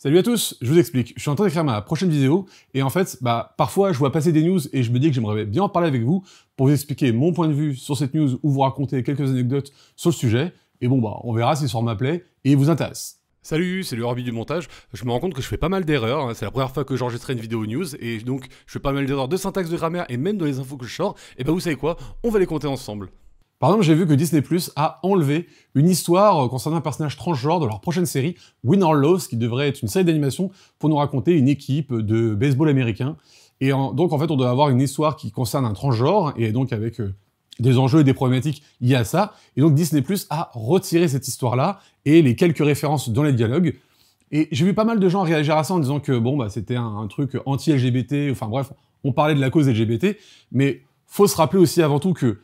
Salut à tous, je vous explique. Je suis en train d'écrire ma prochaine vidéo, et en fait, parfois je vois passer des news et je me dis que j'aimerais bien en parler avec vous pour vous expliquer mon point de vue sur cette news ou vous raconter quelques anecdotes sur le sujet. Et bon, on verra si ce format plaît et vous intéresse. Salut, c'est le Orbi du montage. Je me rends compte que je fais pas mal d'erreurs, hein. C'est la première fois que j'enregistrais une vidéo news, et donc je fais pas mal d'erreurs de syntaxe, de grammaire, et même dans les infos que je sors, et vous savez quoi, on va les compter ensemble. Par exemple, j'ai vu que Disney+ a enlevé une histoire concernant un personnage transgenre de leur prochaine série, Win or Lose, qui devrait être une série d'animation pour nous raconter une équipe de baseball américain. Et donc en fait, on doit avoir une histoire qui concerne un transgenre, et donc avec des enjeux et des problématiques liées à ça. Et donc Disney+ a retiré cette histoire-là, et les quelques références dans les dialogues. Et j'ai vu pas mal de gens réagir à ça en disant que c'était un truc anti-LGBT, enfin bref, on parlait de la cause LGBT, mais faut se rappeler aussi avant tout que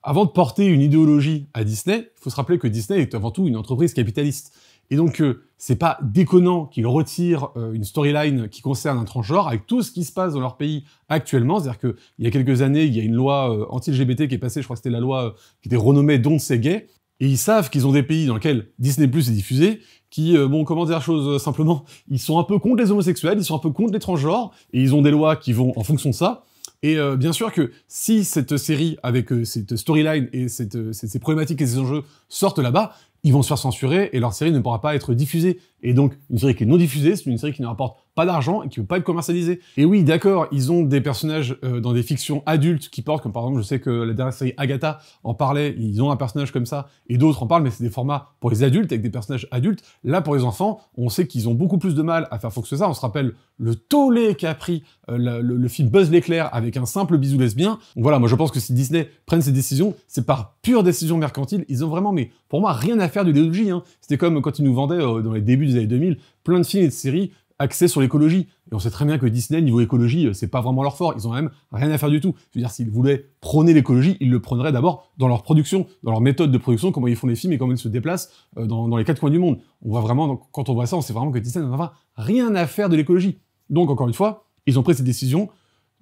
avant de porter une idéologie à Disney, il faut se rappeler que Disney est avant tout une entreprise capitaliste. Et donc, c'est pas déconnant qu'ils retirent une storyline qui concerne un transgenre avec tout ce qui se passe dans leur pays actuellement. C'est-à-dire qu'il y a quelques années, il y a une loi anti-LGBT qui est passée, je crois que c'était la loi qui était renommée Don't Say Gay. Et ils savent qu'ils ont des pays dans lesquels Disney+ est diffusé, qui, comment dire la chose simplement, ils sont un peu contre les homosexuels, ils sont un peu contre les transgenres, et ils ont des lois qui vont en fonction de ça. Et bien sûr que si cette série, avec cette storyline et ces problématiques et ces enjeux sortent là-bas, ils vont se faire censurer et leur série ne pourra pas être diffusée. Et donc, une série qui est non diffusée, c'est une série qui ne rapporte pas d'argent et qui ne peut pas être commercialisée. Et oui, d'accord, ils ont des personnages dans des fictions adultes qui portent, comme par exemple, je sais que la dernière série Agatha en parlait, ils ont un personnage comme ça, et d'autres en parlent, mais c'est des formats pour les adultes, avec des personnages adultes. Là, pour les enfants, on sait qu'ils ont beaucoup plus de mal à faire fonctionner ça. On se rappelle le tollé qu'a pris le film Buzz l'éclair avec un simple bisou lesbien. Donc voilà, moi je pense que si Disney prenne ces décisions, c'est par pure décision mercantile. Ils ont vraiment, mais pour moi, rien à faire de l'idéologie. C'était comme quand ils nous vendaient, dans les débuts des années 2000, plein de films et de séries axés sur l'écologie. Et on sait très bien que Disney, niveau écologie, c'est pas vraiment leur fort. Ils ont même rien à faire du tout. Je veux dire, s'ils voulaient prôner l'écologie, ils le prôneraient d'abord dans leur production, dans leur méthode de production, comment ils font les films et comment ils se déplacent dans les quatre coins du monde. On voit vraiment, quand on voit ça, on sait vraiment que Disney n'en a rien à faire de l'écologie. Donc, encore une fois, ils ont pris cette décision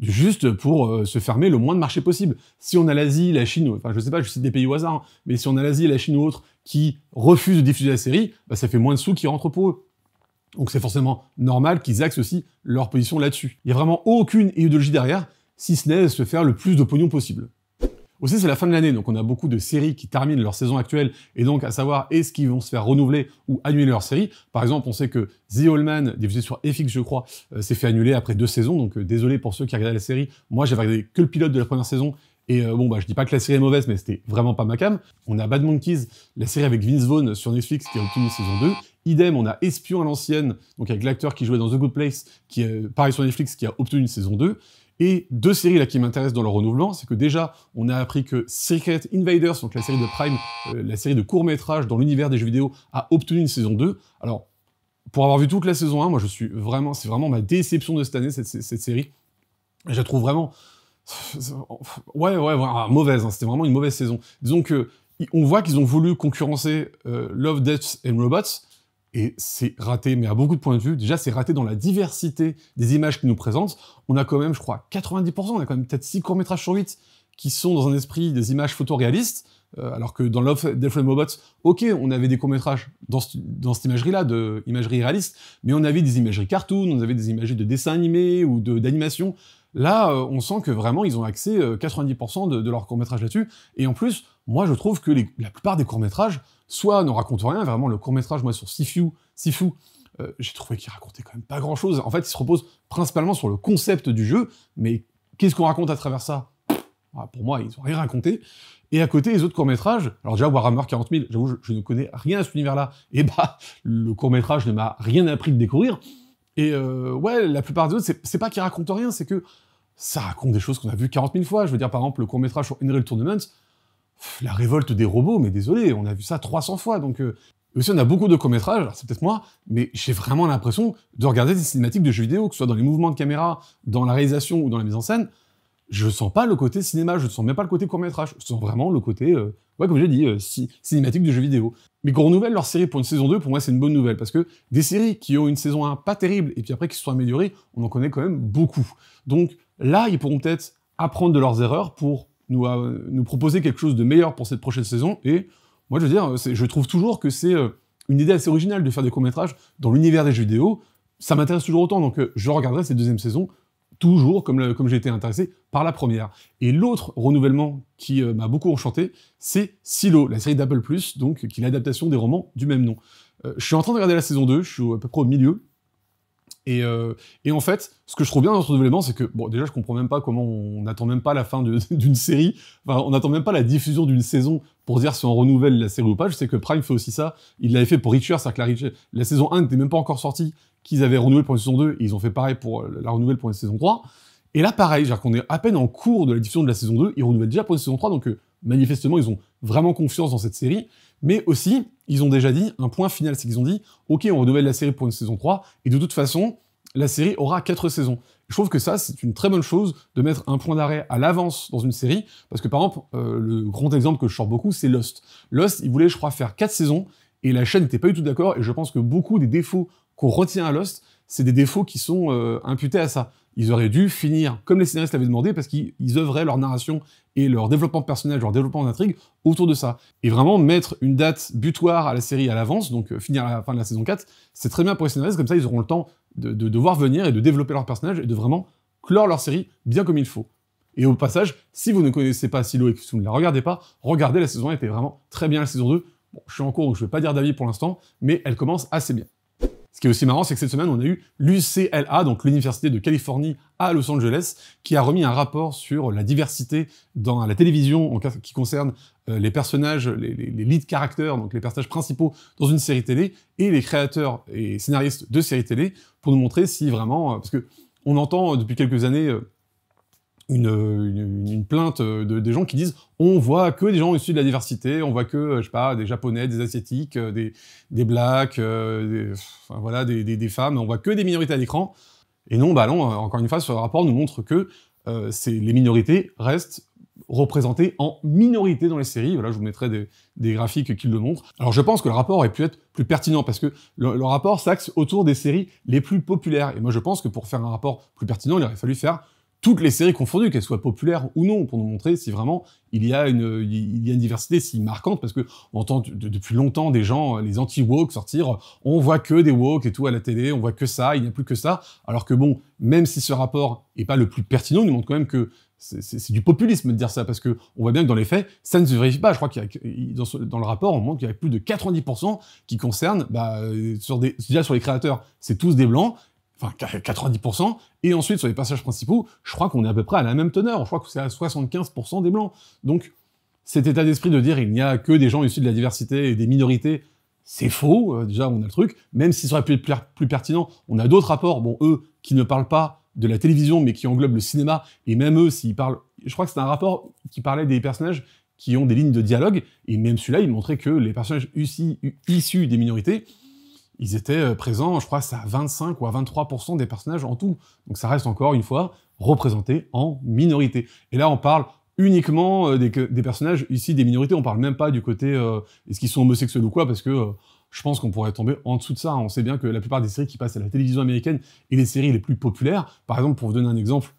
juste pour se fermer le moins de marché possible. Si on a l'Asie, la Chine, enfin je sais pas, je cite des pays au hasard, hein, mais si on a l'Asie, la Chine ou autres qui refusent de diffuser la série, ça fait moins de sous qui rentrent pour eux. Donc c'est forcément normal qu'ils axent aussi leur position là-dessus. Il y a vraiment aucune idéologie derrière, si ce n'est se faire le plus de pognon possible. Aussi, c'est la fin de l'année, donc on a beaucoup de séries qui terminent leur saison actuelle, et donc à savoir est-ce qu'ils vont se faire renouveler ou annuler leur série. Par exemple, on sait que The Old Man, diffusé sur FX je crois, s'est fait annuler après 2 saisons, donc désolé pour ceux qui regardaient la série. Moi j'avais regardé que le pilote de la première saison, et je dis pas que la série est mauvaise, mais c'était vraiment pas ma cam. On a Bad Monkeys, la série avec Vince Vaughn sur Netflix qui a obtenu une saison 2. Idem, on a Espion à l'ancienne, donc avec l'acteur qui jouait dans The Good Place, qui est pareil sur Netflix, qui a obtenu une saison 2. Et 2 séries là qui m'intéressent dans leur renouvellement, c'est que déjà, on a appris que Secret Invaders, donc la série de Prime, la série de courts-métrages dans l'univers des jeux vidéo, a obtenu une saison 2. Alors, pour avoir vu toute la saison 1, moi c'est vraiment ma déception de cette année, cette série. Je la trouve vraiment... mauvaise, hein, c'était vraiment une mauvaise saison. Disons que, on voit qu'ils ont voulu concurrencer Love, Death and Robots, et c'est raté, mais à beaucoup de points de vue. Déjà, c'est raté dans la diversité des images qu'ils nous présentent. On a quand même, je crois, 90%, on a quand même peut-être 6 courts-métrages sur 8 qui sont dans un esprit des images photoréalistes, alors que dans Love, Death and Robots, ok, on avait des courts-métrages dans cette imagerie-là, de imagerie réaliste, mais on avait des imageries cartoon, on avait des imageries de dessins animés ou d'animation. Là, on sent que vraiment, ils ont axé 90% de leurs courts-métrages là-dessus. Et en plus, moi, je trouve que la plupart des courts-métrages, soit ne racontent rien, vraiment, le court-métrage, moi, sur Sifu, j'ai trouvé qu'il racontait quand même pas grand-chose. En fait, il se repose principalement sur le concept du jeu, mais qu'est-ce qu'on raconte à travers ça? Pour moi, ils ont rien raconté. Et à côté, les autres courts-métrages, alors déjà, Warhammer 40 000, j'avoue, je ne connais rien à cet univers-là, et le court-métrage ne m'a rien appris de découvrir. Et la plupart des autres, c'est pas qu'ils racontent rien, c'est que ça raconte des choses qu'on a vues 40 000 fois. Je veux dire, par exemple, le court-métrage sur Unreal Tournament, la révolte des robots, mais désolé, on a vu ça 300 fois, donc... Aussi, on a beaucoup de courts-métrages, alors c'est peut-être moi, mais j'ai vraiment l'impression de regarder des cinématiques de jeux vidéo, que ce soit dans les mouvements de caméra, dans la réalisation ou dans la mise en scène. Je sens pas le côté cinéma, je sens même pas le côté court-métrage, je sens vraiment le côté, comme j'ai dit, cinématique de jeux vidéo. Mais qu'on renouvelle leur série pour une saison 2, pour moi c'est une bonne nouvelle, parce que des séries qui ont une saison 1 pas terrible, et puis après qui se sont améliorées, on en connaît quand même beaucoup. Donc là, ils pourront peut-être apprendre de leurs erreurs pour nous proposer quelque chose de meilleur pour cette prochaine saison, et moi je veux dire, je trouve toujours que c'est une idée assez originale de faire des courts-métrages dans l'univers des jeux vidéo, ça m'intéresse toujours autant, donc je regarderai cette deuxième saison, toujours comme j'ai été intéressé par la première. Et l'autre renouvellement qui m'a beaucoup enchanté, c'est Silo, la série d'Apple+, donc qui est l'adaptation des romans du même nom. Je suis en train de regarder la saison 2, je suis à peu près au milieu, et en fait, ce que je trouve bien dans ce renouvellement, c'est que, bon, déjà, je comprends même pas comment on n'attend même pas la fin d'une série, enfin, on n'attend même pas la diffusion d'une saison pour dire si on renouvelle la série ou pas. Je sais que Prime fait aussi ça, il l'avait fait pour Reacher, c'est-à-dire que la saison 1 n'était même pas encore sortie, qu'ils avaient renouvelé pour une saison 2, et ils ont fait pareil pour la renouvelle pour une saison 3. Et là, pareil, c'est-à-dire qu'on est à peine en cours de la diffusion de la saison 2, ils renouvellent déjà pour une saison 3, donc manifestement, ils ont vraiment confiance dans cette série, mais aussi, ils ont déjà dit un point final, c'est qu'ils ont dit, ok, on renouvelle la série pour une saison 3, et de toute façon, la série aura 4 saisons. Je trouve que ça, c'est une très bonne chose de mettre un point d'arrêt à l'avance dans une série, parce que par exemple, le grand exemple que je sors beaucoup, c'est Lost. Lost, ils voulaient, je crois, faire 4 saisons, et la chaîne n'était pas du tout d'accord, et je pense que beaucoup des défauts qu'on retient à Lost, c'est des défauts qui sont imputés à ça. Ils auraient dû finir, comme les scénaristes l'avaient demandé, parce qu'ils œuvraient leur narration et leur développement de personnage, leur développement d'intrigue autour de ça. Et vraiment, mettre une date butoir à la série à l'avance, donc finir à la fin de la saison 4, c'est très bien pour les scénaristes, comme ça ils auront le temps de voir venir et de développer leur personnage et de vraiment clore leur série bien comme il faut. Et au passage, si vous ne connaissez pas Silo et que vous ne la regardez pas, regardez, la saison 1 était vraiment très bien, la saison 2. Bon, je suis en cours, donc je ne vais pas dire d'avis pour l'instant, mais elle commence assez bien. Ce qui est aussi marrant, c'est que cette semaine, on a eu l'UCLA, donc l'Université de Californie à Los Angeles, qui a remis un rapport sur la diversité dans la télévision, en qui concerne les personnages, les lead characters, donc les personnages principaux dans une série télé, et les créateurs et scénaristes de séries télé, pour nous montrer si vraiment... parce que on entend depuis quelques années... une plainte des gens qui disent on voit que des gens issus de la diversité, on voit que, je sais pas, des japonais, des asiatiques, des blacks, enfin, voilà, des femmes, on voit que des minorités à l'écran. Et non, bah non, encore une fois, ce rapport nous montre que les minorités restent représentées en minorité dans les séries. Voilà, je vous mettrai des graphiques qui le montrent. Alors je pense que le rapport aurait pu être plus pertinent, parce que le rapport s'axe autour des séries les plus populaires. Et moi je pense que pour faire un rapport plus pertinent, il aurait fallu faire toutes les séries confondues, qu'elles soient populaires ou non, pour nous montrer si vraiment il y a une diversité si marquante, parce que on entend depuis longtemps des gens, les anti-woke, sortir « on voit que des woke et tout à la télé, on voit que ça, il n'y a plus que ça », alors que bon, même si ce rapport est pas le plus pertinent, il nous montre quand même que c'est du populisme de dire ça, parce que on voit bien que dans les faits, ça ne se vérifie pas. Je crois dans le rapport, on montre qu'il y a plus de 90% qui concernent, déjà sur les créateurs, c'est tous des blancs, enfin 90%, et ensuite sur les personnages principaux, je crois qu'on est à peu près à la même teneur, je crois que c'est à 75% des blancs. Donc cet état d'esprit de dire il n'y a que des gens issus de la diversité et des minorités, c'est faux, déjà on a le truc, même si ça aurait pu être plus pertinent, on a d'autres rapports, bon eux, qui ne parlent pas de la télévision, mais qui englobent le cinéma, et même eux, s'ils parlent... Je crois que c'était un rapport qui parlait des personnages qui ont des lignes de dialogue, et même celui-là, il montrait que les personnages issus des minorités, ils étaient présents, je crois que c'est à 25 ou à 23% des personnages en tout. Donc ça reste encore une fois représenté en minorité. Et là on parle uniquement des personnages issus des minorités, on parle même pas du côté est-ce qu'ils sont homosexuels ou quoi, parce que je pense qu'on pourrait tomber en dessous de ça. On sait bien que la plupart des séries qui passent à la télévision américaine et les séries les plus populaires, par exemple pour vous donner un exemple,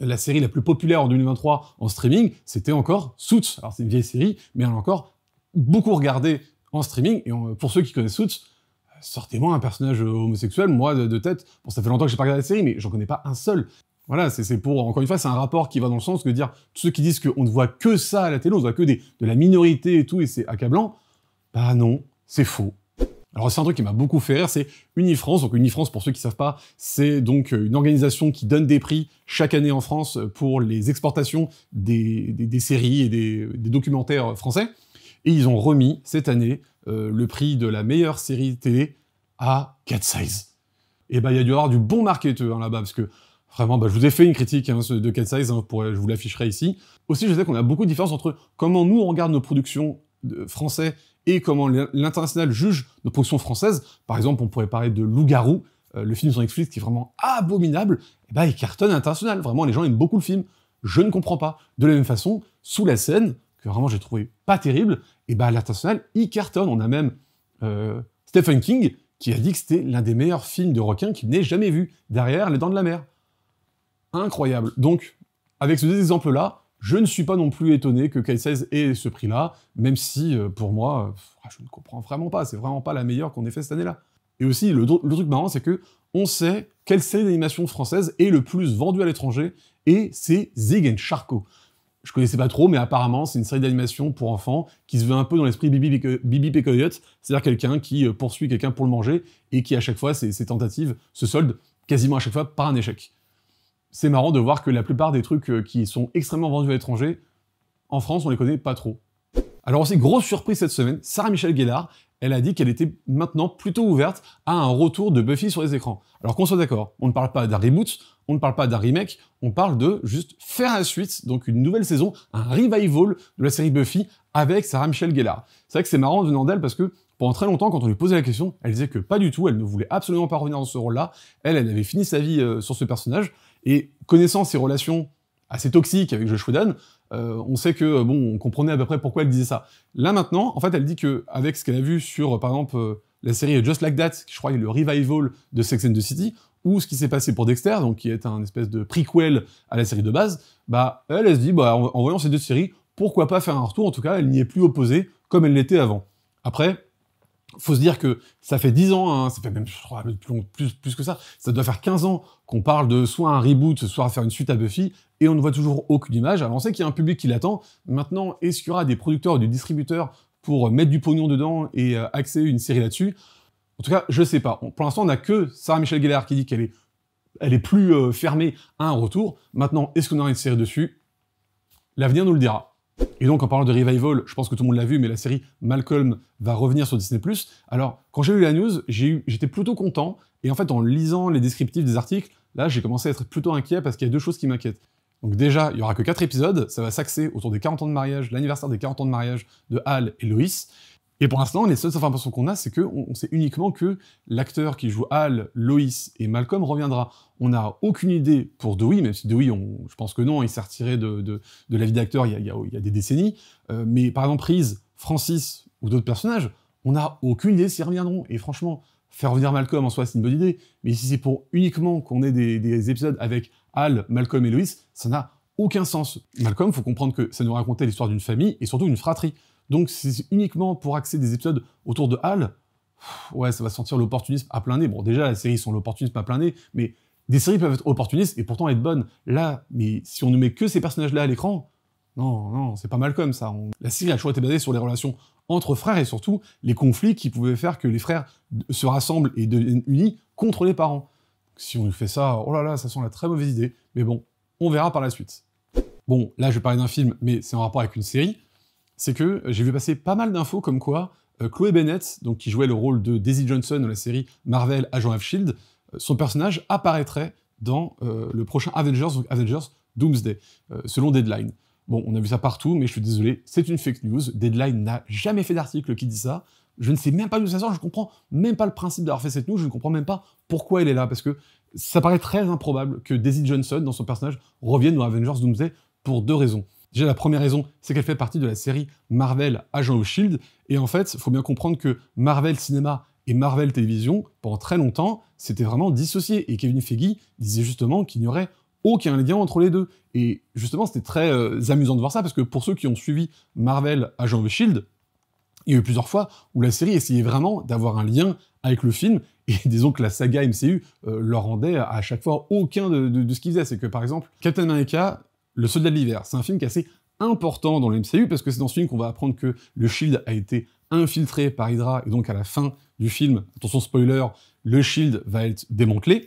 la série la plus populaire en 2023 en streaming, c'était encore Suits. Alors c'est une vieille série, mais elle est encore beaucoup regardée en streaming, et pour ceux qui connaissent Suits, sortez-moi un personnage homosexuel, moi, de tête. Bon, ça fait longtemps que j'ai pas regardé la série, mais j'en connais pas un seul. Voilà, c'est pour... Encore une fois, c'est un rapport qui va dans le sens de dire, tous ceux qui disent qu'on ne voit que ça à la télé, on ne voit que de la minorité et tout, et c'est accablant, bah non, c'est faux. Alors c'est un truc qui m'a beaucoup fait rire, c'est Unifrance. Donc Unifrance, pour ceux qui savent pas, c'est donc une organisation qui donne des prix chaque année en France pour les exportations des séries et des documentaires français. Et ils ont remis, cette année, le prix de la meilleure série télé à Cat Size. Et bah il y a dû y avoir du bon marketeur là-bas, parce que vraiment, je vous ai fait une critique de Cat Size, je vous l'afficherai ici. Aussi, je sais qu'on a beaucoup de différences entre comment nous on regarde nos productions français et comment l'international juge nos productions françaises. Par exemple, on pourrait parler de Loup-garou, le film sur Netflix qui est vraiment abominable, et bah il cartonne à l'international. Vraiment, les gens aiment beaucoup le film. Je ne comprends pas. De la même façon, Sous la scène, que vraiment j'ai trouvé pas terrible, et bah à l'international, il cartonne. On a même Stephen King qui a dit que c'était l'un des meilleurs films de requins qu'il n'ait jamais vu, derrière Les Dents de la Mer. Incroyable. Donc, avec ces deux exemples-là, je ne suis pas non plus étonné que Cat Size ait ce prix-là, même si, pour moi, je ne comprends vraiment pas, c'est vraiment pas la meilleure qu'on ait fait cette année-là. Et aussi, le truc marrant, c'est que on sait quelle série d'animation française est le plus vendue à l'étranger, et c'est Zig and Charcot. Je connaissais pas trop, mais apparemment, c'est une série d'animation pour enfants qui se veut un peu dans l'esprit Bibi Pécoyote, c'est-à-dire quelqu'un qui poursuit quelqu'un pour le manger, et qui, à chaque fois, ses tentatives se soldent quasiment à chaque fois par un échec. C'est marrant de voir que la plupart des trucs qui sont extrêmement vendus à l'étranger, en France, on les connaît pas trop. Alors aussi, grosse surprise cette semaine, Sarah Michelle Gellar, elle a dit qu'elle était maintenant plutôt ouverte à un retour de Buffy sur les écrans. Alors qu'on soit d'accord, on ne parle pas d'un reboot, on ne parle pas d'un remake, on parle de juste faire la suite, donc une nouvelle saison, un revival de la série Buffy avec Sarah Michelle Gellar. C'est vrai que c'est marrant venant d'elle parce que pendant très longtemps, quand on lui posait la question, elle disait que pas du tout, elle ne voulait absolument pas revenir dans ce rôle-là. Elle avait fini sa vie sur ce personnage, et connaissant ses relations assez toxiques avec Joss Whedon, on sait que, bon, on comprenait à peu près pourquoi elle disait ça. Là, maintenant, en fait, elle dit que avec ce qu'elle a vu sur, par exemple, la série Just Like That, qui je crois est le revival de Sex and the City, ou ce qui s'est passé pour Dexter, donc qui est un espèce de prequel à la série de base, bah, elle se dit, bah, en voyant ces deux séries, pourquoi pas faire un retour? En tout cas, elle n'y est plus opposée, comme elle l'était avant. Après, faut se dire que ça fait 10 ans, hein, ça fait même, je crois, plus que ça doit faire 15 ans qu'on parle de soit un reboot, soit faire une suite à Buffy, et on ne voit toujours aucune image. Alors on sait qu'il y a un public qui l'attend. Maintenant, est-ce qu'il y aura des producteurs ou des distributeurs pour mettre du pognon dedans et axer une série là-dessus? En tout cas, je sais pas. Pour l'instant, on n'a que Sarah Michelle Gellar qui dit qu'elle est plus fermée à un retour. Maintenant, est-ce qu'on aura une série dessus? L'avenir nous le dira. Et donc, en parlant de revival, je pense que tout le monde l'a vu, mais la série Malcolm va revenir sur Disney+. Alors, quand j'ai lu la news, j'étais plutôt content, et en fait, en lisant les descriptifs des articles, là, j'ai commencé à être plutôt inquiet parce qu'il y a deux choses qui m'inquiètent. Donc déjà, il y aura que 4 épisodes, ça va s'axer autour des 40 ans de mariage, l'anniversaire des 40 ans de mariage de Hal et Lois. Et pour l'instant, les seules informations qu'on a, c'est qu'on sait uniquement que l'acteur qui joue Hal, Lois et Malcolm reviendra. On n'a aucune idée pour Dewey, même si Dewey, je pense que non, il s'est retiré de la vie d'acteur il y a des décennies. Mais par exemple, Reese, Francis ou d'autres personnages, on n'a aucune idée s'ils reviendront. Et franchement, faire revenir Malcolm en soi, c'est une bonne idée. Mais si c'est pour uniquement qu'on ait des épisodes avec Hal, Malcolm et Lois, ça n'a aucun sens. Malcolm, faut comprendre que ça nous racontait l'histoire d'une famille et surtout d'une fratrie. Donc si c'est uniquement pour axer des épisodes autour de Hal, ouais, ça va sentir l'opportunisme à plein nez. Bon, déjà, la série sont l'opportunisme à plein nez, mais des séries peuvent être opportunistes et pourtant être bonnes. Là, mais si on ne met que ces personnages-là à l'écran, non, c'est pas mal comme ça. La série a toujours été basée sur les relations entre frères et surtout les conflits qui pouvaient faire que les frères se rassemblent et deviennent unis contre les parents. Si on fait ça, oh là là, ça sent la très mauvaise idée. Mais bon, on verra par la suite. Bon, là, je vais parler d'un film, mais c'est en rapport avec une série. C'est que j'ai vu passer pas mal d'infos comme quoi Chloé Bennett, donc qui jouait le rôle de Daisy Johnson dans la série Marvel Agent of S.H.I.E.L.D., son personnage apparaîtrait dans le prochain Avengers, donc Avengers Doomsday, selon Deadline. Bon, on a vu ça partout, mais je suis désolé, c'est une fake news. Deadline n'a jamais fait d'article qui dit ça. Je ne sais même pas d'où ça sort, je comprends même pas le principe d'avoir fait cette news, je ne comprends même pas pourquoi elle est là, parce que ça paraît très improbable que Daisy Johnson, dans son personnage, revienne dans Avengers Doomsday pour deux raisons. Déjà, la première raison, c'est qu'elle fait partie de la série Marvel Agent of S.H.I.E.L.D. Et en fait, il faut bien comprendre que Marvel Cinéma et Marvel Télévision, pendant très longtemps, c'était vraiment dissocié. Et Kevin Feige disait justement qu'il n'y aurait aucun lien entre les deux. Et justement, c'était très amusant de voir ça, parce que pour ceux qui ont suivi Marvel Agent of S.H.I.E.L.D., il y a eu plusieurs fois où la série essayait vraiment d'avoir un lien avec le film, et disons que la saga MCU leur rendait à chaque fois aucun de ce qu'ils faisaient. C'est que, par exemple, Captain America, le Soldat de l'Hiver, c'est un film qui est assez important dans le MCU, parce que c'est dans ce film qu'on va apprendre que le S.H.I.E.L.D. a été infiltré par Hydra, et donc à la fin du film, attention spoiler, le S.H.I.E.L.D. va être démantelé.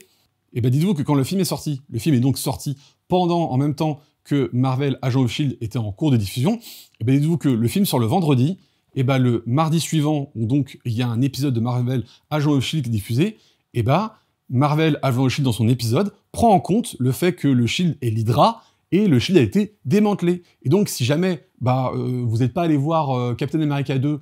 Et ben dites-vous que quand le film est sorti, le film est donc sorti en même temps que Marvel Agent of S.H.I.E.L.D. était en cours de diffusion, et ben dites-vous que le film sort le vendredi, et ben le mardi suivant, où donc il y a un épisode de Marvel Agent of S.H.I.E.L.D. qui est diffusé, et ben Marvel Agent of S.H.I.E.L.D. dans son épisode prend en compte le fait que le S.H.I.E.L.D. est l'Hydra, et le S.H.I.E.L.D. a été démantelé. Et donc, si jamais vous n'êtes pas allé voir Captain America 2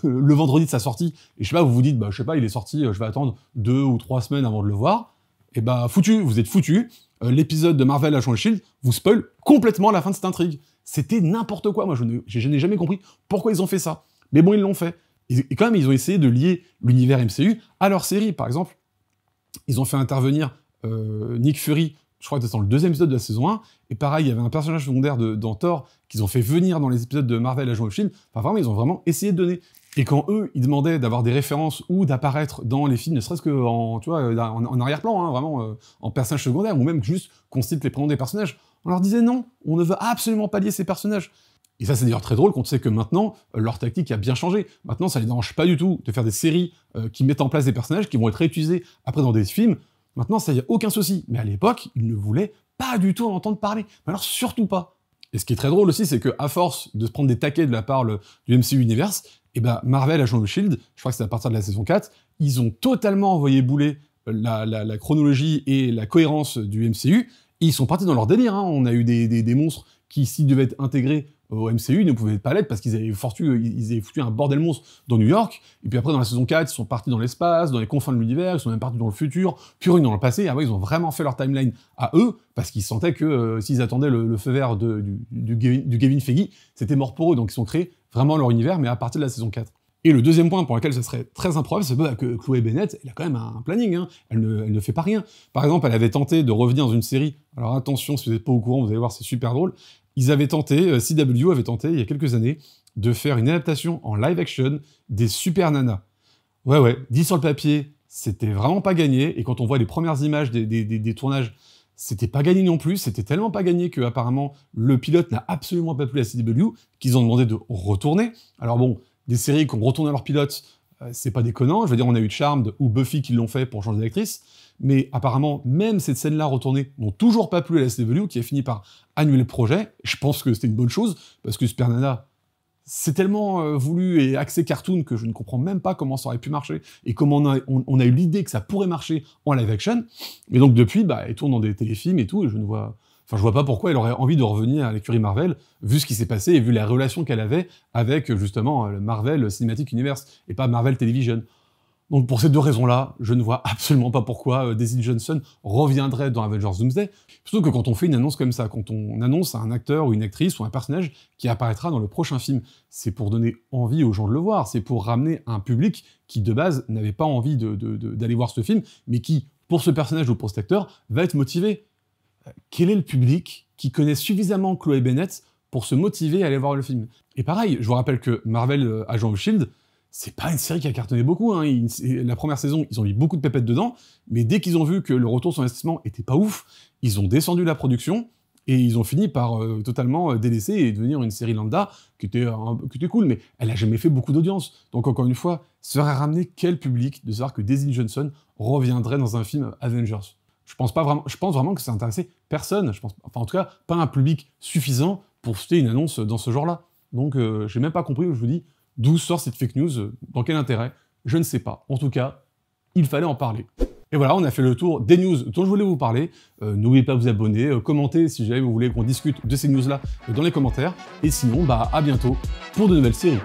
le vendredi de sa sortie, et je sais pas, vous vous dites, je sais pas, il est sorti, je vais attendre 2 ou 3 semaines avant de le voir, et foutu, vous êtes foutu. L'épisode de Marvel Agent of S.H.I.E.L.D. vous spoil complètement la fin de cette intrigue. C'était n'importe quoi, moi je n'ai jamais compris pourquoi ils ont fait ça. Mais bon, ils l'ont fait. Et quand même, ils ont essayé de lier l'univers MCU à leur série. Par exemple, ils ont fait intervenir Nick Fury, je crois que c'était dans le 2e épisode de la saison 1, et pareil, il y avait un personnage secondaire dans Thor qu'ils ont fait venir dans les épisodes de Marvel Agent of S.H.I.E.L.D. Enfin vraiment, ils ont vraiment essayé de donner Et quand eux, ils demandaient d'avoir des références ou d'apparaître dans les films, ne serait-ce qu'en, tu vois, en arrière-plan, hein, vraiment, en personnage secondaire, ou même juste qu'on cite les prénoms des personnages, on leur disait non, on ne veut absolument pas lier ces personnages. Et ça, c'est d'ailleurs très drôle quand on sait que maintenant, leur tactique a bien changé. Maintenant, ça les dérange pas du tout de faire des séries qui mettent en place des personnages qui vont être réutilisés après dans des films. Maintenant, ça y a aucun souci. Mais à l'époque, ils ne voulaient pas du tout en entendre parler. Mais alors, surtout pas. Et ce qui est très drôle aussi, c'est qu'à force de se prendre des taquets de la part du MCU Universe, et ben Marvel Agents of Shield, je crois que c'est à partir de la saison 4, ils ont totalement envoyé bouler la chronologie et la cohérence du MCU, et ils sont partis dans leur délire. Hein. On a eu des monstres qui, s'ils devaient être intégrés au MCU, ne pouvaient pas l'être parce qu'ils avaient foutu un bordel monstre dans New York, et puis après dans la saison 4, ils sont partis dans l'espace, dans les confins de l'univers, ils sont même partis dans le futur, puis dans le passé, et après ils ont vraiment fait leur timeline à eux, parce qu'ils sentaient que s'ils attendaient le feu vert du Kevin Feige, c'était mort pour eux, donc ils ont créé vraiment leur univers, mais à partir de la saison 4. Et le deuxième point pour lequel ça serait très improbable, c'est que Chloé Bennett, elle a quand même un planning, hein. Elle ne fait pas rien. Par exemple, elle avait tenté de revenir dans une série, alors attention, si vous n'êtes pas au courant, vous allez voir, c'est super drôle. Ils avaient tenté, CW avait tenté, il y a quelques années, de faire une adaptation en live action des Super Nanas. Ouais, dit sur le papier, c'était vraiment pas gagné, et quand on voit les premières images des tournages, c'était pas gagné non plus, c'était tellement pas gagné que apparemment le pilote n'a absolument pas plu à CW, qu'ils ont demandé de retourner. Alors bon, des séries qui ont retourné leur pilote, c'est pas déconnant, je veux dire, on a eu Charmed ou Buffy qui l'ont fait pour changer d'actrice, mais apparemment, même cette scène-là retournée n'ont toujours pas plu à la CW, qui a fini par annuler le projet. Je pense que c'était une bonne chose, parce que Super Nana, c'est tellement voulu et axé cartoon que je ne comprends même pas comment ça aurait pu marcher, et comment on a eu l'idée que ça pourrait marcher en live action. Mais donc depuis, elle tourne dans des téléfilms et tout, et je vois pas pourquoi elle aurait envie de revenir à l'écurie Marvel, vu ce qui s'est passé et vu la relation qu'elle avait avec, justement, le Marvel Cinematic Universe, et pas Marvel Television. Donc pour ces deux raisons-là, je ne vois absolument pas pourquoi Daisy Johnson reviendrait dans Avengers Doomsday. Surtout que quand on fait une annonce comme ça, quand on annonce un acteur ou une actrice ou un personnage qui apparaîtra dans le prochain film, c'est pour donner envie aux gens de le voir, c'est pour ramener un public qui de base n'avait pas envie d'aller voir ce film, mais qui, pour ce personnage ou pour cet acteur, va être motivé. Quel est le public qui connaît suffisamment Chloé Bennett pour se motiver à aller voir le film? Et pareil, je vous rappelle que Marvel Agents of Shield, c'est pas une série qui a cartonné beaucoup, hein. La première saison, ils ont mis beaucoup de pépettes dedans, mais dès qu'ils ont vu que le retour sur investissement était pas ouf, ils ont descendu la production, et ils ont fini par totalement délaisser et devenir une série lambda, qui était cool, mais elle a jamais fait beaucoup d'audience. Donc encore une fois, ça aurait ramené quel public de savoir que Daisy Johnson reviendrait dans un film Avengers? Je pense vraiment que ça intéressait personne, en tout cas, pas un public suffisant pour citer une annonce dans ce genre-là. Donc j'ai même pas compris, je vous dis, d'où sort cette fake news, dans quel intérêt, je ne sais pas. En tout cas, il fallait en parler. Et voilà, on a fait le tour des news dont je voulais vous parler. N'oubliez pas de vous abonner, commentez si jamais vous voulez qu'on discute de ces news-là dans les commentaires. Et sinon, à bientôt pour de nouvelles séries.